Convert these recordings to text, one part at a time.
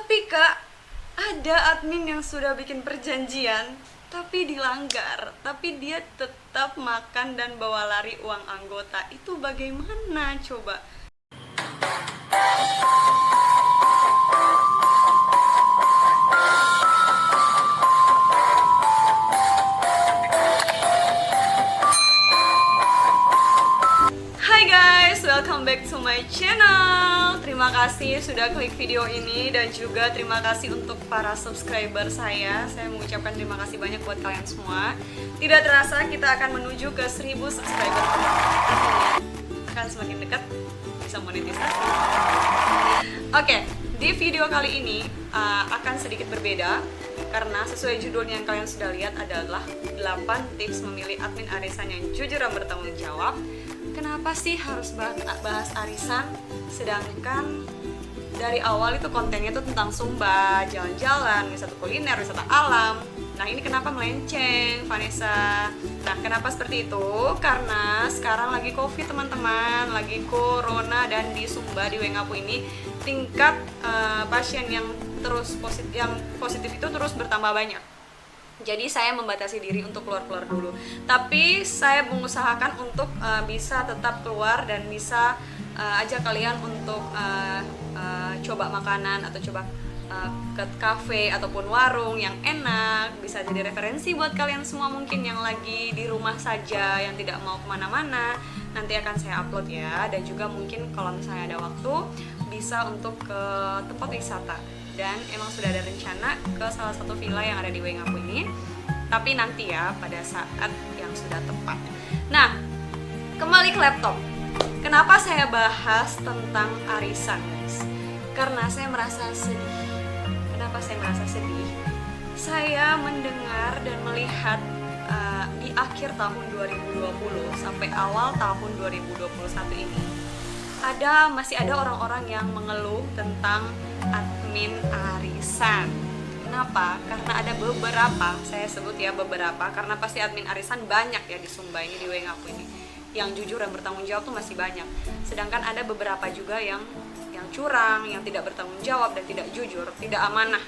Tapi Kak, ada admin yang sudah bikin perjanjian tapi dilanggar, tapi dia tetap makan dan bawa lari uang anggota. Itu bagaimana coba? Hai guys, welcome back to my channel. Terima kasih sudah klik video ini dan juga terima kasih untuk para subscriber saya. Saya mengucapkan terima kasih banyak buat kalian semua. Tidak terasa kita akan menuju ke 1000 subscriber. Artinya akan semakin dekat bisa monetisasi. Oke, di video kali ini akan sedikit berbeda karena sesuai judulnya yang kalian sudah lihat adalah 8 tips memilih admin arisan yang jujur dan bertanggung jawab. Kenapa sih harus bahas arisan, sedangkan dari awal itu kontennya tuh tentang Sumba, jalan-jalan, wisata kuliner, wisata alam. Nah ini kenapa melenceng, Vanessa? Nah kenapa seperti itu? Karena sekarang lagi COVID teman-teman, lagi corona, dan di Sumba, di Wengapu ini tingkat pasien yang positif itu terus bertambah banyak. Jadi saya membatasi diri untuk keluar-keluar dulu. Tapi saya mengusahakan untuk bisa tetap keluar dan bisa ajak kalian untuk coba makanan atau coba ke cafe ataupun warung yang enak. Bisa jadi referensi buat kalian semua mungkin yang lagi di rumah saja, yang tidak mau kemana-mana. Nanti akan saya upload ya. Dan juga mungkin kalau misalnya ada waktu bisa untuk ke tempat wisata. Dan emang sudah ada rencana ke salah satu villa yang ada di Wengapu ini, tapi nanti ya pada saat yang sudah tepat. Nah, kembali ke laptop. Kenapa saya bahas tentang arisan, guys? Karena saya merasa sedih. Kenapa saya merasa sedih? Saya mendengar dan melihat di akhir tahun 2020 sampai awal tahun 2021 ini masih ada orang-orang yang mengeluh tentang admin arisan. Kenapa? Karena ada beberapa, saya sebut ya beberapa, karena pasti admin arisan banyak ya di Sumba ini, di Wengapu ini. Yang jujur dan bertanggung jawab tuh masih banyak. Sedangkan ada beberapa juga yang curang, yang tidak bertanggung jawab dan tidak jujur, tidak amanah.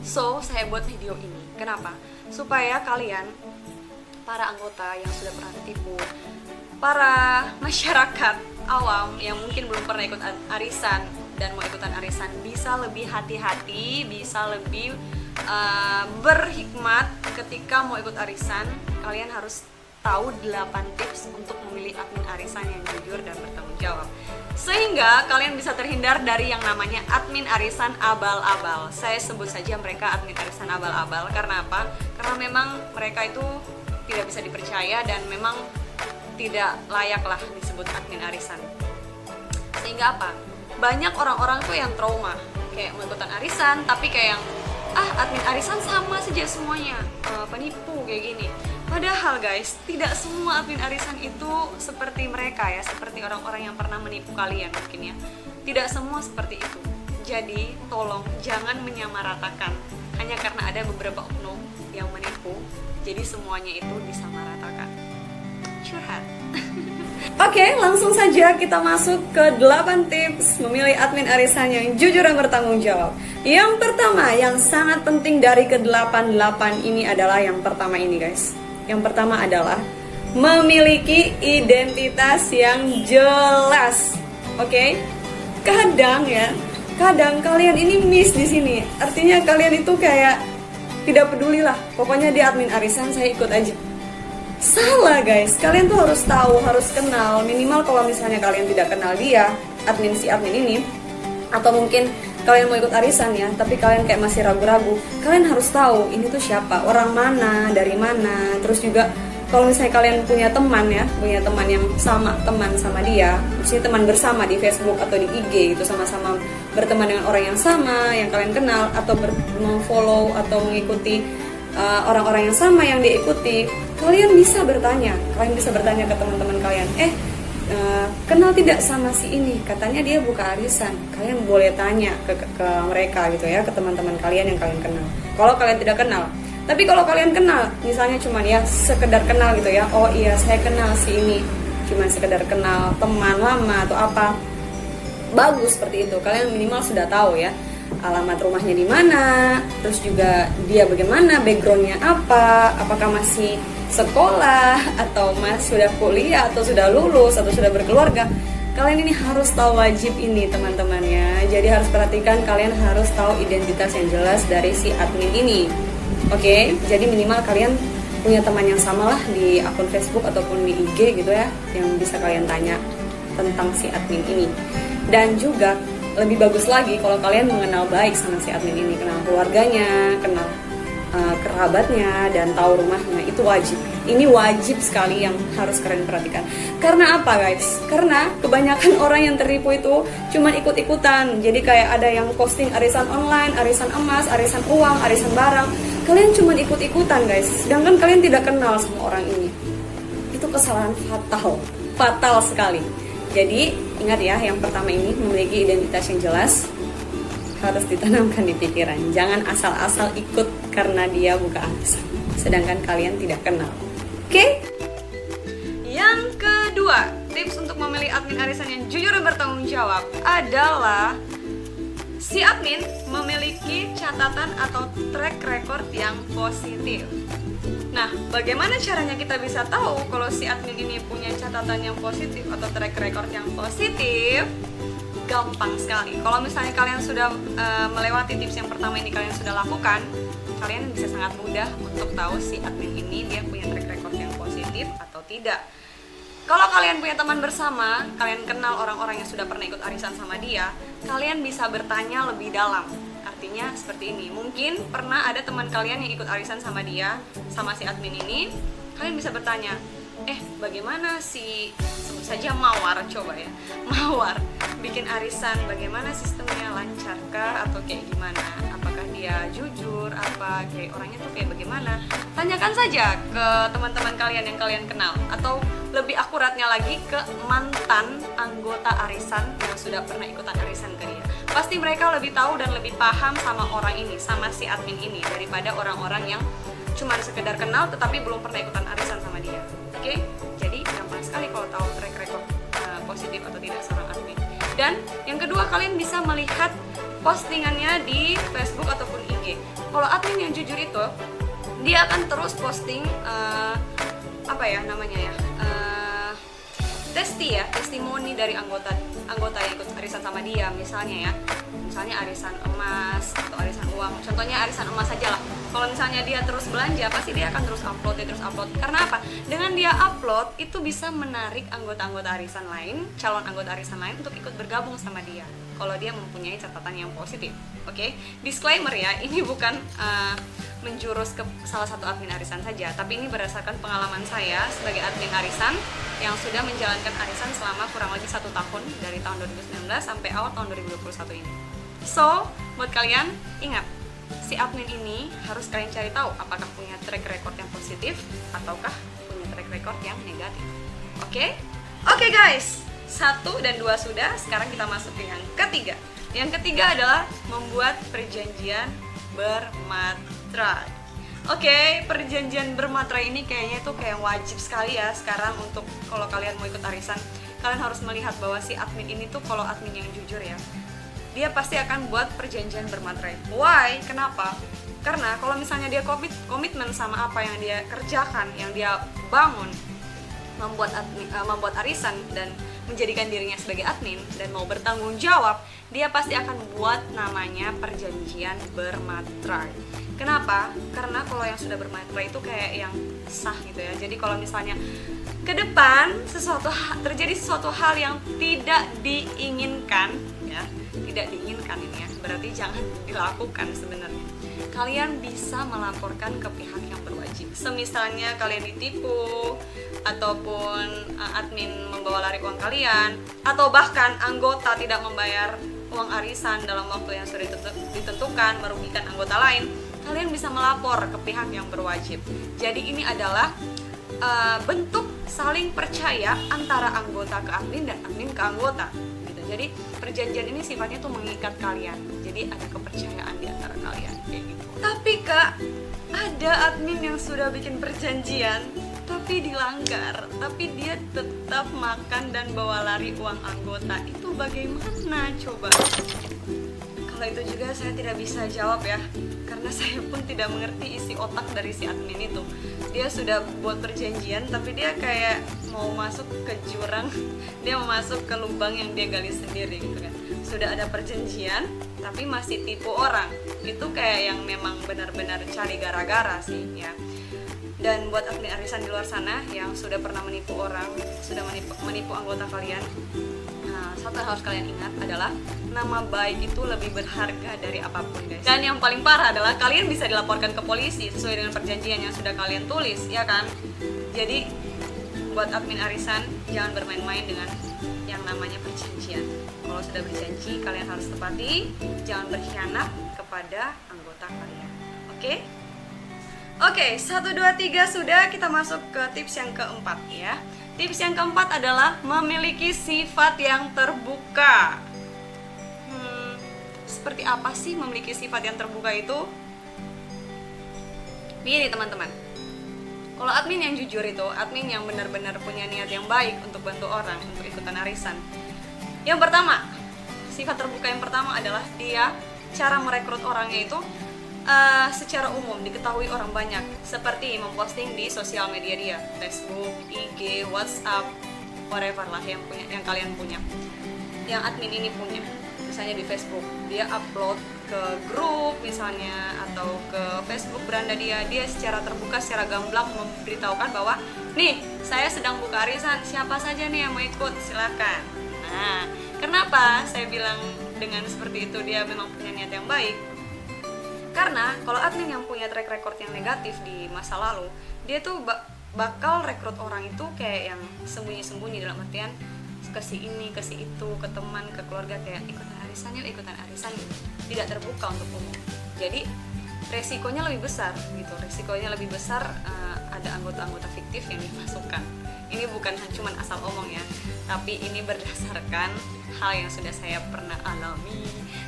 So, saya buat video ini. Kenapa? Supaya kalian, para anggota yang sudah pernah ditipu, para masyarakat awam yang mungkin belum pernah ikut arisan dan mau ikutan arisan bisa lebih hati-hati, bisa lebih berhikmat ketika mau ikut arisan. Kalian harus tahu 8 tips untuk memilih admin arisan yang jujur dan bertanggung jawab, sehingga kalian bisa terhindar dari yang namanya admin arisan abal-abal. Saya sebut saja mereka admin arisan abal-abal. Karena apa? Karena memang mereka itu tidak bisa dipercaya dan memang tidak layak lah disebut admin arisan. Sehingga apa? Banyak orang-orang tuh yang trauma kayak mau ikutan arisan tapi kayak yang admin arisan sama saja semuanya, penipu kayak gini. Padahal guys, tidak semua admin arisan itu seperti mereka ya, seperti orang-orang yang pernah menipu kalian mungkin ya. Tidak semua seperti itu. Jadi tolong jangan menyamaratakan hanya karena ada beberapa oknum yang menipu, jadi semuanya itu disamaratakan. Curhat. Oke, langsung saja kita masuk ke 8 tips memilih admin arisan yang jujur dan bertanggung jawab. Yang pertama, yang sangat penting dari ke-8 ini adalah yang pertama ini guys. Yang pertama adalah memiliki identitas yang jelas. Oke? Kadang kalian ini miss di sini. Artinya kalian itu kayak tidak peduli lah. Pokoknya dia admin arisan, saya ikut aja. Salah guys, kalian tuh harus tahu, harus kenal. Minimal kalau misalnya kalian tidak kenal dia, admin ini, atau mungkin kalian mau ikut arisan ya, tapi kalian kayak masih ragu-ragu, kalian harus tahu ini tuh siapa, orang mana, dari mana. Terus juga kalau misalnya kalian punya teman ya, punya teman yang teman sama dia, maksudnya teman bersama di Facebook atau di IG gitu, sama-sama berteman dengan orang yang sama, yang kalian kenal, atau follow atau mengikuti orang-orang yang sama yang diikuti, kalian bisa bertanya ke teman-teman kalian, kenal tidak sama si ini, katanya dia buka arisan. Kalian boleh tanya ke mereka gitu ya, ke teman-teman kalian yang kalian kenal. Kalau kalian tidak kenal, tapi kalau kalian kenal, misalnya cuman ya sekedar kenal gitu ya, oh iya saya kenal si ini, cuman sekedar kenal teman lama atau apa, bagus seperti itu. Kalian minimal sudah tahu ya alamat rumahnya di mana, terus juga dia bagaimana, backgroundnya apa, apakah masih sekolah atau sudah kuliah atau sudah lulus atau sudah berkeluarga. Kalian ini harus tahu, wajib ini teman-teman ya. Jadi harus perhatikan, kalian harus tahu identitas yang jelas dari si admin ini. Oke, jadi minimal kalian punya teman yang sama lah di akun Facebook ataupun di IG gitu ya, yang bisa kalian tanya tentang si admin ini. Dan juga lebih bagus lagi kalau kalian mengenal baik sama si admin ini, kenal keluarganya, kenal kerabatnya, dan tahu rumahnya. Itu wajib. Ini wajib sekali yang harus kalian perhatikan. Karena apa guys? Karena kebanyakan orang yang tertipu itu cuma ikut-ikutan. Jadi kayak ada yang posting arisan online, arisan emas, arisan uang, arisan barang. Kalian cuma ikut-ikutan guys, sedangkan kalian tidak kenal sama orang ini. Itu kesalahan fatal sekali. Jadi ingat ya, yang pertama ini memiliki identitas yang jelas, harus ditanamkan di pikiran. Jangan asal-asal ikut karena dia buka arisan, sedangkan kalian tidak kenal. Oke? Yang kedua, tips untuk memilih admin arisan yang jujur dan bertanggung jawab adalah si admin memiliki catatan atau track record yang positif. Nah, bagaimana caranya kita bisa tahu kalau si admin ini punya catatan yang positif atau track record yang positif? Gampang sekali. Kalau misalnya kalian sudah melewati tips yang pertama ini, kalian sudah lakukan, kalian bisa sangat mudah untuk tahu si admin ini dia punya track record yang positif atau tidak. Kalau kalian punya teman bersama, kalian kenal orang-orang yang sudah pernah ikut arisan sama dia, kalian bisa bertanya lebih dalam. Artinya seperti ini, mungkin pernah ada teman kalian yang ikut arisan sama dia, sama si admin ini, kalian bisa bertanya, bagaimana si, sebut saja Mawar, coba ya, Mawar bikin arisan, bagaimana sistemnya, lancarkah atau kayak gimana, apakah dia jujur, apa kayak orangnya tuh kayak bagaimana. Tanyakan saja ke teman-teman kalian yang kalian kenal, atau lebih akuratnya lagi ke mantan anggota arisan yang sudah pernah ikutan arisan ke dia. Pasti mereka lebih tahu dan lebih paham sama orang ini, sama si admin ini, daripada orang-orang yang cuma sekedar kenal tetapi belum pernah ikutan arisan sama dia. Oke? Jadi gampang sekali kalau tahu track record positif atau tidak seorang admin. Dan yang kedua, kalian bisa melihat postingannya di Facebook ataupun IG. Kalau admin yang jujur itu, dia akan terus posting testimoni dari anggota yang ikut arisan sama dia, misalnya arisan emas atau arisan uang. Contohnya arisan emas saja lah. Kalau misalnya dia terus belanja, pasti dia akan terus upload. Karena apa? Dengan dia upload itu bisa menarik anggota-anggota arisan lain, calon anggota arisan lain untuk ikut bergabung sama dia. Kalau dia mempunyai catatan yang positif. Oke? Disclaimer ya, ini bukan menjurus ke salah satu admin arisan saja, tapi ini berdasarkan pengalaman saya sebagai admin arisan yang sudah menjalankan arisan selama kurang lebih 1 tahun, dari tahun 2019 sampai awal tahun 2021 ini. So, buat kalian, ingat, si admin ini harus kalian cari tahu apakah punya track record yang positif ataukah punya track record yang negatif. Oke guys, 1 dan 2 sudah, sekarang kita masuk ke yang ketiga. Yang ketiga adalah membuat perjanjian bermaterai. Perjanjian bermaterai ini kayaknya tuh kayak wajib sekali ya sekarang untuk kalau kalian mau ikut arisan. Kalian harus melihat bahwa si admin ini tuh, kalau admin yang jujur ya, dia pasti akan buat perjanjian bermaterai. Why? Kenapa? Karena kalau misalnya dia komitmen sama apa yang dia kerjakan, yang dia bangun, membuat arisan dan menjadikan dirinya sebagai admin dan mau bertanggung jawab, dia pasti akan buat namanya perjanjian bermaterai. Kenapa? Karena kalau yang sudah bermaterai itu kayak yang sah gitu ya. Jadi kalau misalnya ke depan terjadi sesuatu hal yang tidak diinginkan ya, tidak diinginkan ini ya, berarti jangan dilakukan sebenarnya. Kalian bisa melaporkan ke pihak yang berwajib. Semisalnya kalian ditipu, ataupun admin membawa lari uang kalian, atau bahkan anggota tidak membayar uang arisan dalam waktu yang sudah ditentukan, merugikan anggota lain, kalian bisa melapor ke pihak yang berwajib. Jadi ini adalah bentuk saling percaya antara anggota ke admin dan admin ke anggota gitu. Jadi perjanjian ini sifatnya tuh mengikat kalian, jadi ada kepercayaan di antara kalian kayak gitu. Tapi Kak, ada admin yang sudah bikin perjanjian tapi dilanggar, tapi dia tetap makan dan bawa lari uang anggota. Itu bagaimana coba? Kalau itu juga saya tidak bisa jawab ya, karena saya pun tidak mengerti isi otak dari si admin itu. Dia sudah buat perjanjian, tapi dia kayak mau masuk ke jurang, dia mau masuk ke lubang yang dia gali sendiri gitu kan. Sudah ada perjanjian, tapi masih tipu orang. Itu kayak yang memang benar-benar cari gara-gara sih ya. Dan buat admin arisan di luar sana yang sudah pernah menipu orang, sudah menipu anggota kalian, nah, satu yang harus kalian ingat adalah nama baik itu lebih berharga dari apapun guys. Dan yang paling parah adalah kalian bisa dilaporkan ke polisi sesuai dengan perjanjian yang sudah kalian tulis, ya kan? Jadi buat admin arisan jangan bermain-main dengan yang namanya perjanjian. Kalau sudah berjanji kalian harus tepati, jangan berkhianat kepada anggota kalian. Oke? Oke, 1, 2, 3 sudah, kita masuk ke tips yang keempat ya. Tips yang keempat adalah memiliki sifat yang terbuka. Seperti apa sih memiliki sifat yang terbuka itu? Begini teman-teman, kalau admin yang jujur itu, admin yang benar-benar punya niat yang baik untuk bantu orang, untuk ikutan arisan. Yang pertama, sifat terbuka yang pertama adalah dia cara merekrut orangnya itu secara umum diketahui orang banyak, seperti memposting di sosial media dia, Facebook, IG, WhatsApp, whatever lah yang kalian punya, yang admin ini punya. Misalnya di Facebook dia upload ke grup misalnya, atau ke Facebook beranda dia secara terbuka, secara gamblang memberitahukan bahwa nih saya sedang buka arisan, siapa saja nih yang mau ikut silakan. Nah, kenapa saya bilang dengan seperti itu dia memang punya niat yang baik? Karena kalau admin yang punya track record yang negatif di masa lalu, dia tuh bakal rekrut orang itu kayak yang sembunyi-sembunyi, dalam artian ke si ini, ke si itu, ke teman, ke keluarga, kayak ikutan arisan yuk, ikutan arisan gitu. Tidak terbuka untuk umum. Jadi resikonya lebih besar gitu. Resikonya lebih besar, ada anggota-anggota fiktif yang dimasukkan. Ini bukan cuma asal omong ya, tapi ini berdasarkan hal yang sudah saya pernah alami.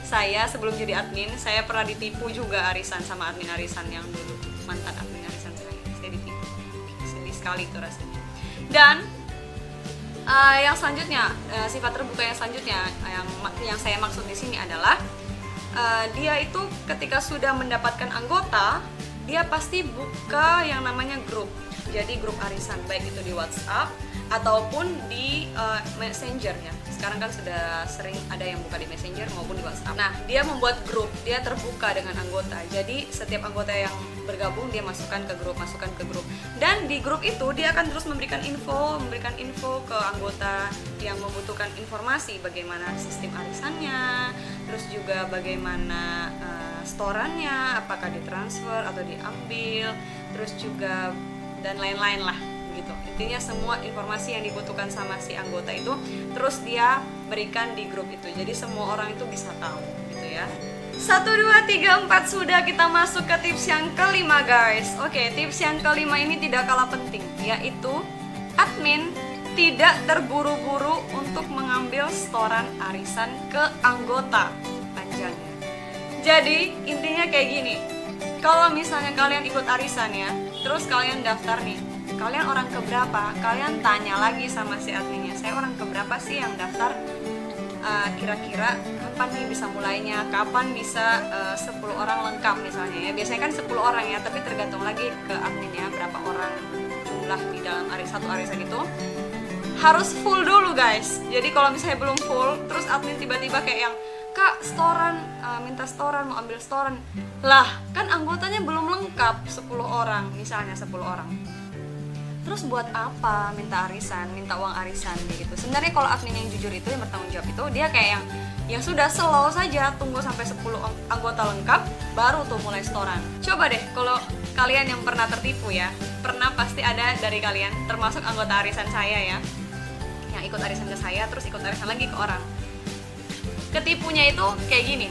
Saya sebelum jadi admin, saya pernah ditipu juga arisan sama admin arisan yang dulu, mantan admin arisan saya ditipu. Sedih sekali itu rasanya. Dan yang selanjutnya, sifat terbuka yang selanjutnya yang saya maksud di sini adalah dia itu ketika sudah mendapatkan anggota, dia pasti buka yang namanya grup. Jadi grup arisan, baik itu di WhatsApp ataupun di Messenger ya. Sekarang kan sudah sering ada yang buka di Messenger maupun di WhatsApp. Nah, dia membuat grup, dia terbuka dengan anggota. Jadi setiap anggota yang bergabung dia masukkan ke grup. Dan di grup itu dia akan terus memberikan info ke anggota yang membutuhkan informasi, bagaimana sistem arisannya, terus juga bagaimana storannya, apakah ditransfer atau diambil, terus juga dan lain-lain lah gitu. Intinya semua informasi yang dibutuhkan sama si anggota itu terus dia berikan di grup itu. Jadi semua orang itu bisa tahu gitu ya. 1, 2, 3, 4 sudah, kita masuk ke tips yang kelima guys. Oke, tips yang kelima ini tidak kalah penting, yaitu admin tidak terburu-buru untuk mengambil setoran arisan ke anggota. Panjangnya. Jadi intinya kayak gini. Kalau misalnya kalian ikut arisan ya, terus kalian daftar nih, kalian orang keberapa? Kalian tanya lagi sama si adminnya, saya orang keberapa sih yang daftar? Kira-kira kapan nih bisa mulainya? Kapan bisa 10 orang lengkap misalnya ya? Biasanya kan 10 orang ya, tapi tergantung lagi ke adminnya berapa orang jumlah di dalam satu arisan itu. Harus full dulu guys. Jadi kalau misalnya belum full, terus admin tiba-tiba kayak yang, Kak, setoran, minta setoran, mau ambil setoran. Lah, kan anggotanya belum lengkap 10 orang, misalnya 10 orang. Terus buat apa minta arisan, minta uang arisan gitu. Sebenarnya kalau admin yang jujur itu, yang bertanggung jawab itu, dia kayak yang, ya sudah slow saja, tunggu sampai 10 anggota lengkap, baru tuh mulai setoran. Coba deh, kalau kalian yang pernah tertipu ya, pernah pasti ada dari kalian, termasuk anggota arisan saya ya, yang ikut arisan ke saya, terus ikut arisan lagi ke orang. Ketipunya itu kayak gini,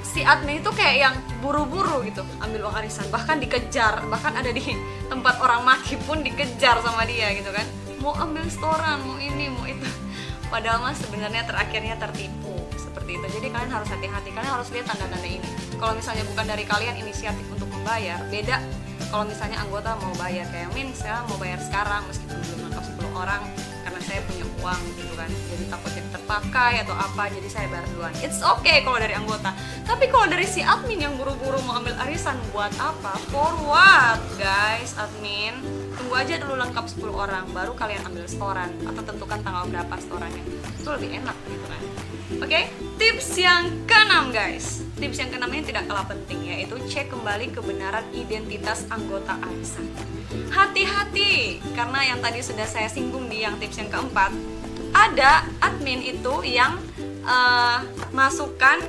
si admin itu kayak yang buru-buru gitu ambil uang arisan, bahkan dikejar, bahkan ada di tempat orang mati pun dikejar sama dia gitu kan, mau ambil setoran, mau ini, mau itu, padahal mas sebenarnya terakhirnya tertipu seperti itu. Jadi kalian harus hati-hati, kalian harus lihat tanda-tanda ini. Kalau misalnya bukan dari kalian inisiatif untuk membayar, beda kalau misalnya anggota mau bayar, kayak Min saya mau bayar sekarang meskipun belum lengkap 10 orang karena saya punya uang gitu kan, jadi takutnya terpakai atau apa, jadi saya bayar duluan. It's okay kalau dari anggota, tapi kalau dari si admin yang buru-buru mau ambil arisan, buat apa? For what guys? Admin, tunggu aja dulu lengkap 10 orang baru kalian ambil setoran atau tentukan tanggal berapa setorannya, itu lebih enak gitu kan. Oke, tips yang keenam guys. Tips yang keenam ini tidak kalah penting, yaitu cek kembali kebenaran identitas anggota arisan. Hati-hati, karena yang tadi sudah saya singgung di yang tips yang keempat, ada admin itu yang masukkan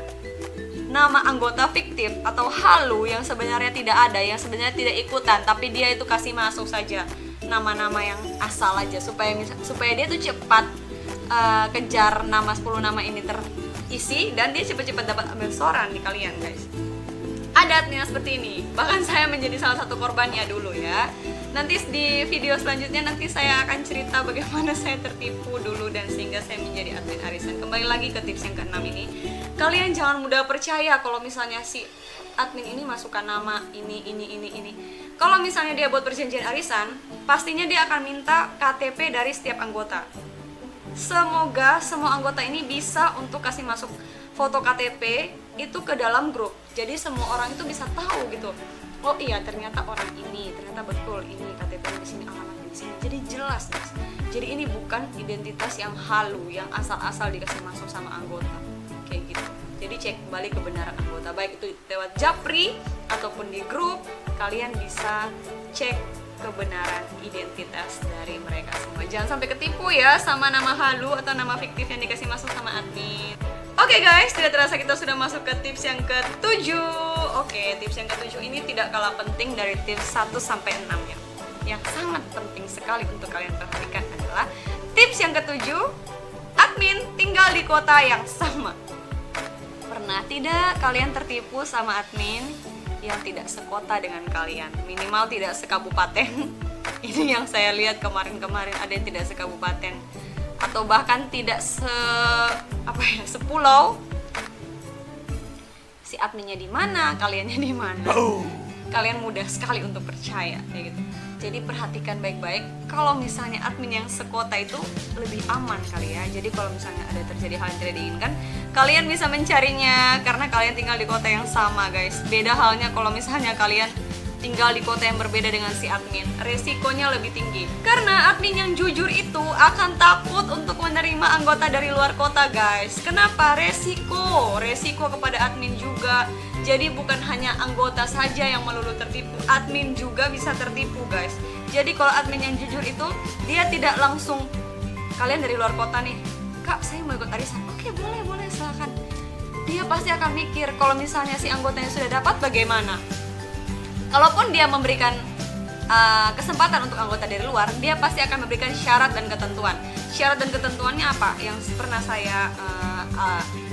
nama anggota fiktif atau halu yang sebenarnya tidak ada, yang sebenarnya tidak ikutan, tapi dia itu kasih masuk saja nama-nama yang asal aja supaya dia tuh cepat kejar nama 10 nama ini terisi dan dia cepat-cepat dapat ambil setoran di kalian guys. Ada admin seperti ini, bahkan saya menjadi salah satu korbannya dulu ya. Nanti di video selanjutnya nanti saya akan cerita bagaimana saya tertipu dulu dan sehingga saya menjadi admin arisan. Kembali lagi ke tips yang keenam ini, kalian jangan mudah percaya kalau misalnya si admin ini masukkan nama ini. Kalau misalnya dia buat perjanjian arisan, pastinya dia akan minta KTP dari setiap anggota. Semoga semua anggota ini bisa untuk kasih masuk foto KTP itu ke dalam grup. Jadi semua orang itu bisa tahu gitu. Oh iya, ternyata orang ini, ternyata betul ini KTP di sini, alamatnya di sini. Jadi jelas guys. Jadi ini bukan identitas yang halu, yang asal-asal dikasih masuk sama anggota. Kayak gitu. Jadi cek kembali kebenaran anggota, baik itu lewat Japri ataupun di grup, kalian bisa cek kebenaran identitas dari mereka semua. Jangan sampai ketipu ya sama nama halu atau nama fiktif yang dikasih masuk sama admin. Oke guys, tidak terasa kita sudah masuk ke tips yang ke-7. Oke, tips yang ke-7 ini tidak kalah penting dari tips 1 sampai 6 ya. Yang sangat penting sekali untuk kalian perhatikan adalah tips yang ke-7, admin tinggal di kota yang sama. Pernah tidak kalian tertipu sama admin yang tidak sekota dengan kalian? Minimal tidak sekabupaten. Ini yang saya lihat kemarin-kemarin, ada yang tidak sekabupaten atau bahkan tidak sepulau. Si adminnya di mana, kaliannya di mana. Kalian mudah sekali untuk percaya kayak gitu. Jadi perhatikan baik-baik. Kalau misalnya admin yang sekota itu lebih aman kali ya. Jadi kalau misalnya ada terjadi hal yang tidak diinginkan, kalian bisa mencarinya karena kalian tinggal di kota yang sama guys. Beda halnya kalau misalnya kalian tinggal di kota yang berbeda dengan si admin, resikonya lebih tinggi. Karena admin yang jujur itu akan takut untuk menerima anggota dari luar kota guys. Kenapa? Resiko kepada admin juga. Jadi bukan hanya anggota saja yang melulu tertipu, admin juga bisa tertipu guys. Jadi kalau admin yang jujur itu, dia tidak langsung, kalian dari luar kota nih, Kak saya mau ikut arisan, oke boleh silakan. Dia pasti akan mikir kalau misalnya si anggotanya sudah dapat bagaimana. Kalaupun dia memberikan kesempatan untuk anggota dari luar, dia pasti akan memberikan syarat dan ketentuan. Syarat dan ketentuannya apa? Yang pernah saya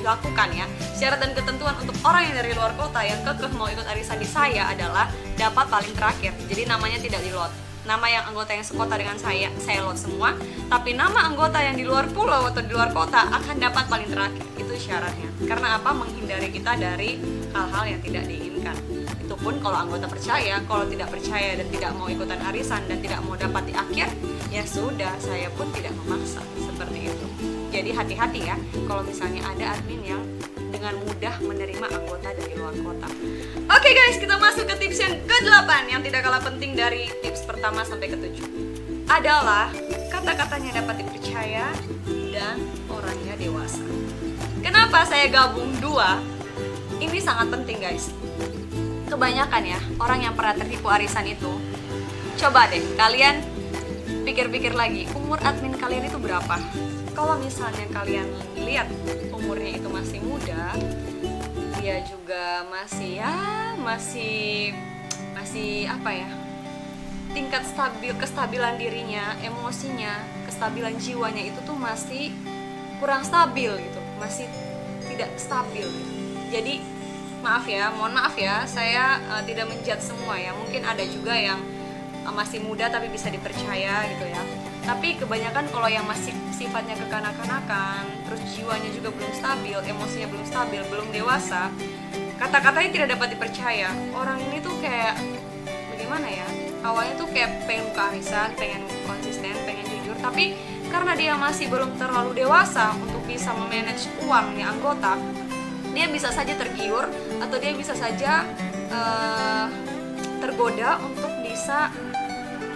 lakukan ya. Syarat dan ketentuan untuk orang yang dari luar kota yang kekeh mau ikut arisan di saya adalah dapat paling terakhir. Jadi namanya tidak di load. Nama yang anggota yang sekota dengan saya load semua. Tapi nama anggota yang di luar pulau atau di luar kota akan dapat paling terakhir. Itu syaratnya. Karena apa? Menghindari kita dari hal-hal yang tidak diinginkan. Itu pun kalau anggota percaya. Kalau tidak percaya dan tidak mau ikutan arisan dan tidak mau dapat di akhir, ya sudah, saya pun tidak memaksa seperti itu. Jadi hati-hati ya kalau misalnya ada admin yang dengan mudah menerima anggota dari luar kota. Oke guys, kita masuk ke tips yang ke-8 yang tidak kalah penting dari tips pertama sampai ke-7. Adalah kata-katanya dapat dipercaya dan orangnya dewasa. Kenapa saya gabung dua? Ini sangat penting guys. Kebanyakan ya, orang yang pernah tertipu arisan itu, coba deh kalian pikir-pikir lagi, umur admin kalian itu berapa? Kalau misalnya kalian lihat umurnya itu masih muda, dia juga masih apa ya, tingkat kestabilan dirinya, emosinya, kestabilan jiwanya itu tuh masih kurang stabil gitu, masih tidak stabil gitu. Jadi mohon maaf ya, saya tidak menjudge semua ya, mungkin ada juga yang masih muda tapi bisa dipercaya gitu ya. Tapi kebanyakan kalau yang masih sifatnya kekanak-kanakan, terus jiwanya juga belum stabil, emosinya belum stabil, belum dewasa, kata-katanya tidak dapat dipercaya. Orang ini tuh kayak bagaimana ya, awalnya tuh kayak pengen buka arisan, pengen konsisten, pengen jujur, tapi karena dia masih belum terlalu dewasa untuk bisa memanage uangnya anggota, dia bisa saja tergiur atau dia bisa saja tergoda untuk bisa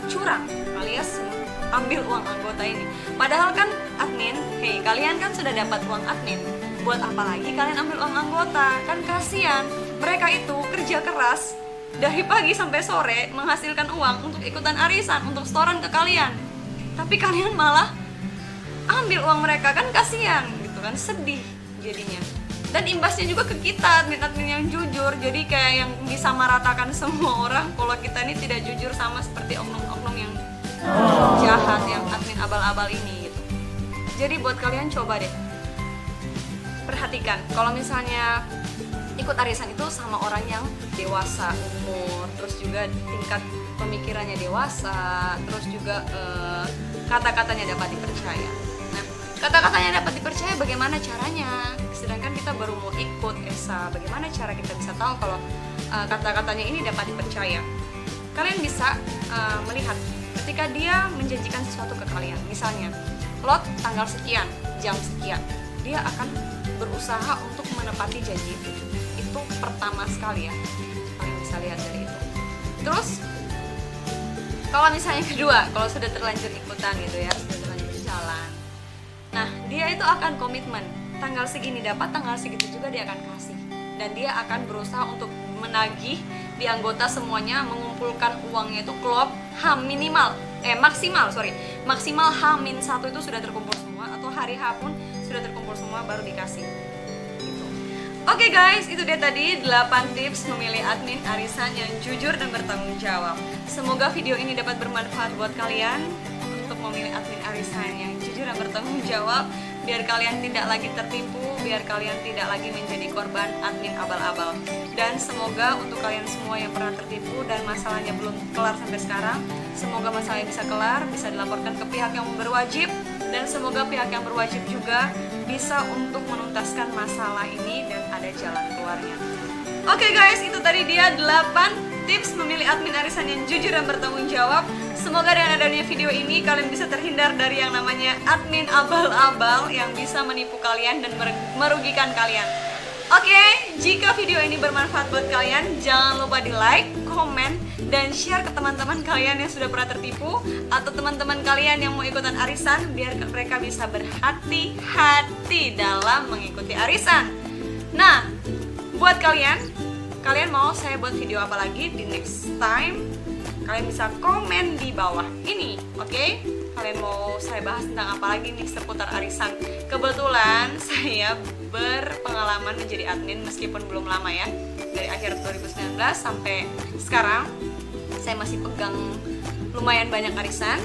curang alias ambil uang anggota ini. Padahal kan admin, hey, kalian kan sudah dapat uang admin, buat apa lagi kalian ambil uang anggota? Kan kasihan, mereka itu kerja keras dari pagi sampai sore menghasilkan uang untuk ikutan arisan, untuk setoran ke kalian, tapi kalian malah ambil uang mereka. Kan kasihan gitu kan, sedih jadinya. Dan imbasnya juga ke kita, admin-admin yang jujur. Jadi kayak yang bisa meratakan semua orang kalau kita ini tidak jujur, sama seperti oknum-oknum yang jahat, yang admin abal-abal ini gitu. Jadi buat kalian coba deh perhatikan, kalau misalnya ikut arisan itu sama orang yang dewasa umur, terus juga tingkat pemikirannya dewasa, terus juga kata-katanya dapat dipercaya. Nah, kata-katanya dapat dipercaya bagaimana caranya? Sedangkan kita baru mau ikut ESA, bagaimana cara kita bisa tahu kalau kata-katanya ini dapat dipercaya? Kalian bisa melihat ketika dia menjanjikan sesuatu ke kalian, misalnya lot tanggal sekian, jam sekian, dia akan berusaha untuk menepati janji itu. Itu pertama sekali ya, kalian bisa lihat dari itu. Terus kalau misalnya kedua, kalau sudah terlanjur ikutan gitu ya, sudah terlanjur jalan, nah dia itu akan komitmen, tanggal segini dapat, tanggal segitu juga dia akan kasih. Dan dia akan berusaha untuk menagih di anggota semuanya, mengumpulkan uangnya itu klop maksimal H-1 itu sudah terkumpul semua, atau hari H pun sudah terkumpul semua baru dikasih gitu. Oke guys, itu dia tadi 8 tips memilih admin arisan yang jujur dan bertanggung jawab. Semoga video ini dapat bermanfaat buat kalian untuk memilih admin arisan yang jujur dan bertanggung jawab, biar kalian tidak lagi tertipu, biar kalian tidak lagi menjadi korban admin abal-abal. Dan semoga untuk kalian semua yang pernah tertipu dan masalahnya belum kelar sampai sekarang, semoga masalahnya bisa kelar, bisa dilaporkan ke pihak yang berwajib, dan semoga pihak yang berwajib juga bisa untuk menuntaskan masalah ini dan ada jalan keluarnya. Oke guys, itu tadi dia 8 tips memilih admin arisan yang jujur dan bertanggung jawab. Semoga dengan adanya video ini kalian bisa terhindar dari yang namanya admin abal-abal yang bisa menipu kalian dan merugikan kalian. Oke, jika video ini bermanfaat buat kalian, jangan lupa di like, komen, dan share ke teman-teman kalian yang sudah pernah tertipu, atau teman-teman kalian yang mau ikutan arisan, biar mereka bisa berhati-hati dalam mengikuti arisan. Nah, buat kalian mau saya buat video apa lagi di next time? Kalian bisa komen di bawah ini, oke? Kalian mau saya bahas tentang apa lagi nih seputar arisan? Kebetulan saya berpengalaman menjadi admin meskipun belum lama ya. Dari akhir 2019 sampai sekarang saya masih pegang lumayan banyak arisan.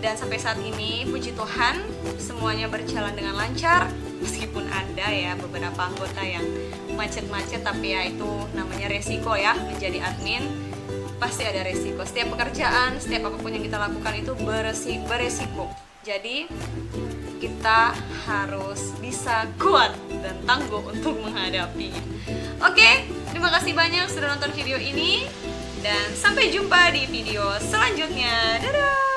Dan sampai saat ini puji Tuhan semuanya berjalan dengan lancar. Meskipun ada ya beberapa anggota yang macet-macet, tapi ya itu namanya resiko ya menjadi admin. Pasti ada resiko. Setiap pekerjaan, setiap apapun yang kita lakukan itu beresiko. Jadi kita harus bisa kuat dan tangguh untuk menghadapinya. Oke, terima kasih banyak sudah nonton video ini, dan sampai jumpa di video selanjutnya. Dadah!